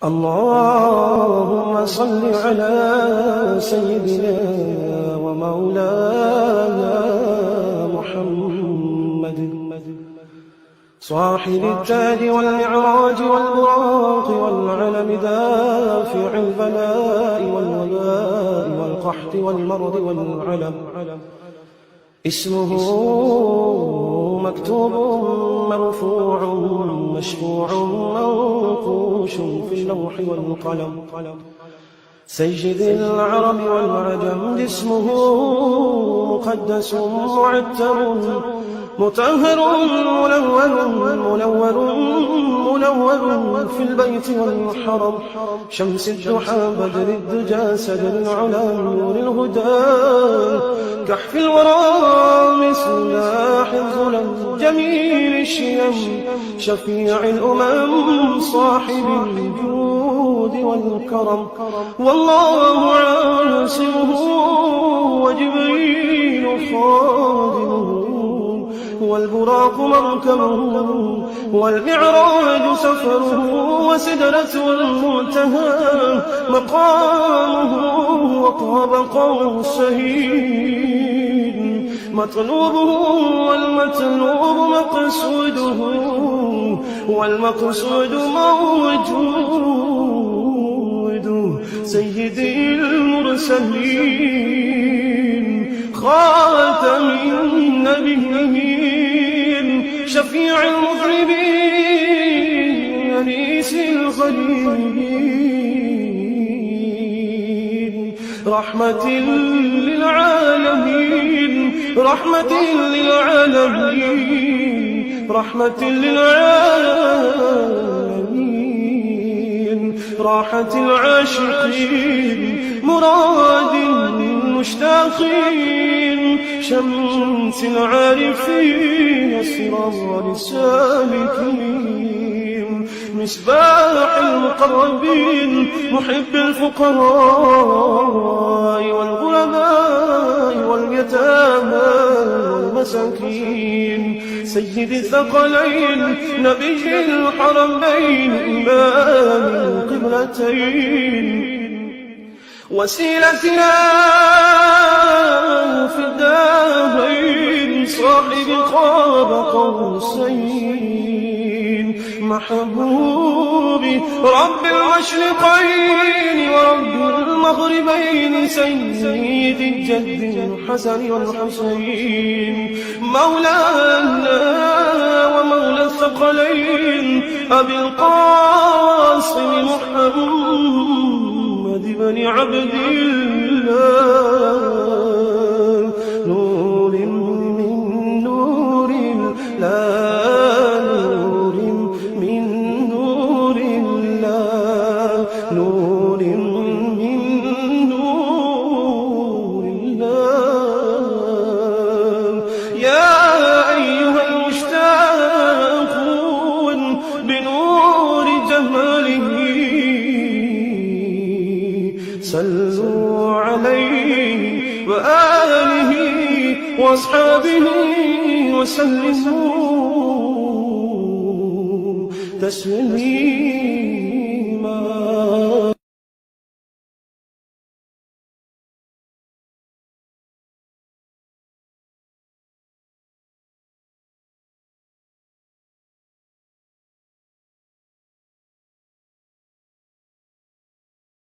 اللهم صل على سيدنا ومولانا محمد صاحب التاج والمعراج والبراق والعلم دافع البلاء والوباء والقحط والمرض والعلم اسمه مكتوب مرفوع مشفوع منقوش في اللوح والقلم سيد العرب والعجم جسمه مقدس معتر مطهر منور في البيت والحرم شمس الضحى بدر الدجى سدر العلا نور الهدى كحف الورى مصباح الظلم جميل الشيم شفيع الأمم صاحب الجود والكرم والله عاصمه وجبريل خادمه والبراق مركبه والمعراج سفره وسدرة المنتهى مقامه وقاب قوسين مطلوبه والمطلوب مقصوده والمقصود موجود سيدي المرسلين خاتم النبيين شفيع المذنبين أنيس الغريبين رحمة للعالمين رحمة للعالمين رحمة للعالمين راحة العاشقين مراد المشتاقين شمس العارفين سرار السالكين مصباح المقربين محب الفقراء والغرباء واليتامى والمساكين سيد الثقلين نبي الحرمين إمام القبلتين وسيلتنا في الدارين صاحب قاب قوسين محبوبي رب المشرقين ورب المغربين سيد الجد الحسن والحسين مولانا ومولى الثقلين أبي القاسم محمد بن عبد الله نور من نور الله نور من نور الله نور من نور الله يا أيها المشتاقون بنور جماله صلوا عليه وآله وأصحابه وسلموا تسليما